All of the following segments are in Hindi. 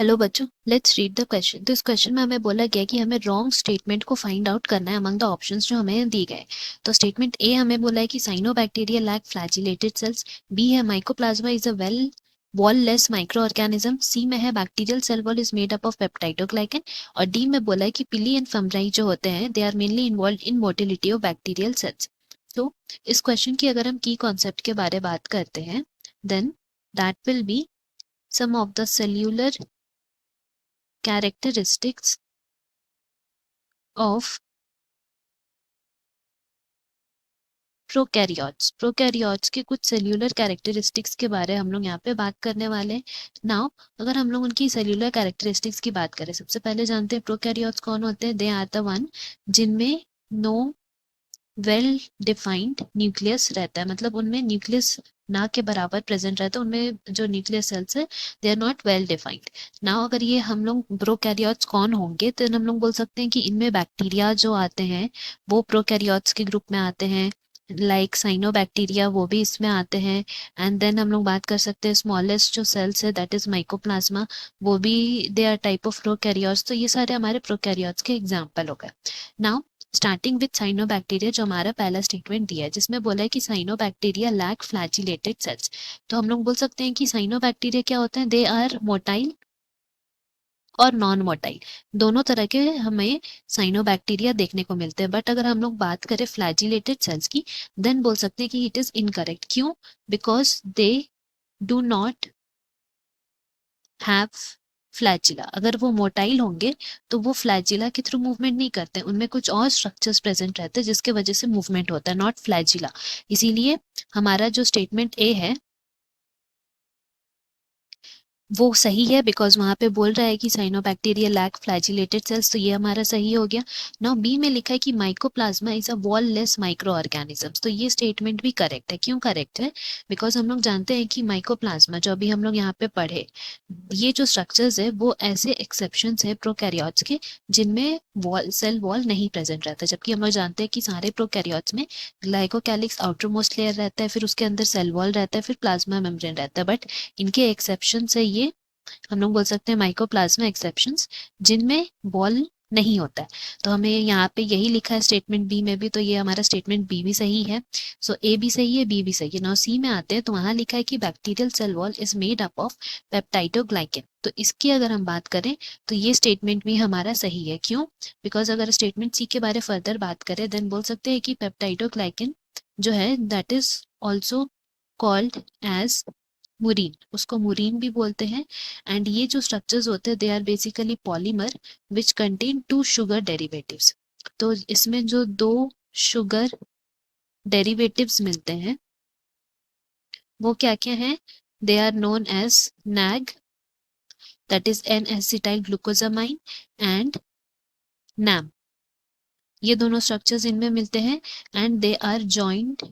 हेलो बच्चों, लेट्स रीड द क्वेश्चन। तो इस क्वेश्चन में हमें बोला गया कि हमें रॉन्ग स्टेटमेंट को फाइंड आउट करना है अमंग द ऑप्शंस जो हमें दिए गए। तो स्टेटमेंट ए हमें बोला है कि cyanobacteria lack flagellated cells. B है mycoplasma is a well wall less microorganism. C में है bacterial cell wall is made up of peptidoglycan. और डी में बोला है कि पिली एंड फम्राई जो होते हैं they are mainly involve in motility of bacterial cells. तो इस क्वेश्चन की अगर हम की कॉन्सेप्ट के बारे में बात करते हैं, then that will be some of the cellular characteristics of prokaryotes के कुछ सेल्यूलर कैरेक्टरिस्टिक्स के बारे हम लोग यहाँ पे बात करने वाले हैं। नाउ अगर हम लोग उनकी सेल्यूलर कैरेक्टरिस्टिक्स की बात करें, सबसे पहले जानते हैं प्रोकैरियोट्स कौन होते हैं। दे आर द वन जिनमें नो वेल डिफाइंड न्यूक्लियस रहता है, मतलब उनमें न्यूक्लियस ना के बराबर प्रेजेंट रहता है। उनमें जो न्यूक्लियस सेल्स है they are not well defined. Now अगर ये हम लोग प्रोकैरियोट्स कौन होंगे, तो हम लोग बोल सकते हैं कि इनमें बैक्टीरिया जो आते हैं वो प्रोकैरियोट्स के ग्रुप में आते हैं, लाइक साइनोबैक्टीरिया वो भी इसमें आते हैं। एंड देन हम लोग बात कर सकते हैं स्मॉलेस्ट जो सेल्स है दैट इज माइकोप्लाज्मा, वो भी they are type of prokaryotes. तो ये सारे हमारे प्रोकैरियोट्स के एग्जाम्पल हो गए। नाउ स्टार्टिंग विथ साइनोबैक्टीरिया, जो हमारा पहला स्टेटमेंट दिया है जिसमें बोला है कि साइनोबैक्टीरिया लैक फ्लैजिलेटेड सेल्स। तो हम लोग बोल सकते हैं कि साइनोबैक्टीरिया क्या होता है, दे आर मोटाइल और नॉन मोटाइल, दोनों तरह के हमें साइनोबैक्टीरिया देखने को मिलते हैं। बट अगर हम लोग बात करें फ्लैजिलेटेड सेल्स की, देन बोल सकते हैं कि इट इज इनकरेक्ट। क्यों? Because they do not have flagella. अगर वो मोटाइल होंगे तो वो फ्लैजिला के थ्रू मूवमेंट नहीं करते, उनमें कुछ और स्ट्रक्चर्स प्रेजेंट रहते हैं जिसके वजह से मूवमेंट होता है, नॉट फ्लैजिला। इसीलिए हमारा जो स्टेटमेंट ए है वो सही है, बिकॉज वहां पे बोल रहा है कि साइनोबैक्टीरिया लैक फ्लैजिलेटेड सेल्स, तो ये हमारा सही हो गया। नाउ बी में लिखा है कि mycoplasma is a wall less micro organisms. तो ये स्टेटमेंट भी करेक्ट है। क्यों करेक्ट है? बिकॉज हम लोग जानते हैं कि माइकोप्लाज्मा जो अभी हम लोग यहाँ पे पढ़े, ये जो स्ट्रक्चर्स है वो ऐसे एक्सेप्शंस है प्रोकैरियोट्स के जिनमें वॉल सेल वॉल नहीं प्रेजेंट रहता, जबकि हम लोग जानते हैं कि सारे प्रोकैरियोट्स में ग्लाइकोकैलिक्स आउटर मोस्ट लेयर रहता है, फिर उसके अंदर सेल वॉल रहता है, फिर प्लाज्मा मेम्ब्रेन रहता है। बट इनके एक्सेप्शन है ये, हम लोग बोल सकते हैं माइकोप्लाज्मा एक्सेप्शंस, जिनमें वॉल नहीं होता है। तो हमें यहाँ पे यही लिखा है स्टेटमेंट बी में भी, तो ये हमारा स्टेटमेंट बी भी सही है। सो ए भी सही है, बी भी सही है। नाउ सी में आते हैं, तो वहां लिखा है कि bacterial cell wall is made up of peptidoglycan. तो इसकी अगर हम बात करें तो ये स्टेटमेंट भी हमारा सही है। क्यों? बिकॉज अगर स्टेटमेंट सी के बारे फर्दर बात करें, देन बोल सकते हैं कि पेप्टाइडोग्लाइकन जो है that is also called as murein, उसको मुरीन भी बोलते हैं। एंड ये जो स्ट्रक्चर्स होते हैं they are basically polymer which contain two sugar derivatives. तो इसमें जो दो शुगर डेरिवेटिव्स मिलते हैं वो क्या क्या हैं? They are known as NAG, that is N acetyl glucosamine, and NAM. ये दोनों स्ट्रक्चर्स इनमें मिलते हैं and they are joined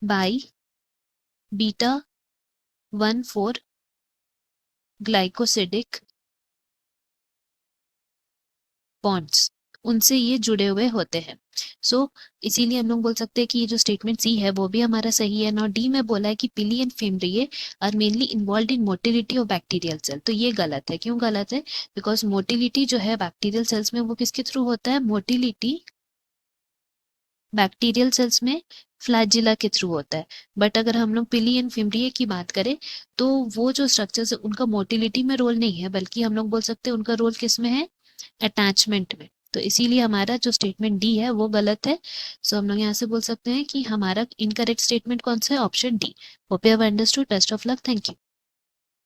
by beta 1,4 glycosidic bonds, उनसे ये जुड़े हुए होते हैं। सो इसीलिए हम लोग बोल सकते हैं कि ये जो स्टेटमेंट सी है वो भी हमारा सही है। नाउ डी में बोला है कि pili and fimbriae are mainly involve in motility of bacterial cell. तो ये गलत है। क्यों गलत है? बिकॉज मोटिलिटी जो है बैक्टीरियल सेल्स में वो किसके थ्रू होता है? मोटिलिटी बैक्टीरियल सेल्स में फ्लैजिला के थ्रू होता है। बट अगर हम लोग पिली एंड फिमरिए की बात करें तो वो जो स्ट्रक्चर्स है उनका मोटिलिटी में रोल नहीं है, बल्कि हम लोग बोल सकते हैं उनका रोल किस में है? अटैचमेंट में। तो इसीलिए हमारा जो स्टेटमेंट डी है वो गलत है। सो हम लोग यहाँ से बोल सकते हैं कि हमारा इनकरेक्ट स्टेटमेंट कौन सा है? Option D. Hope you have understood. Best of luck. Thank you.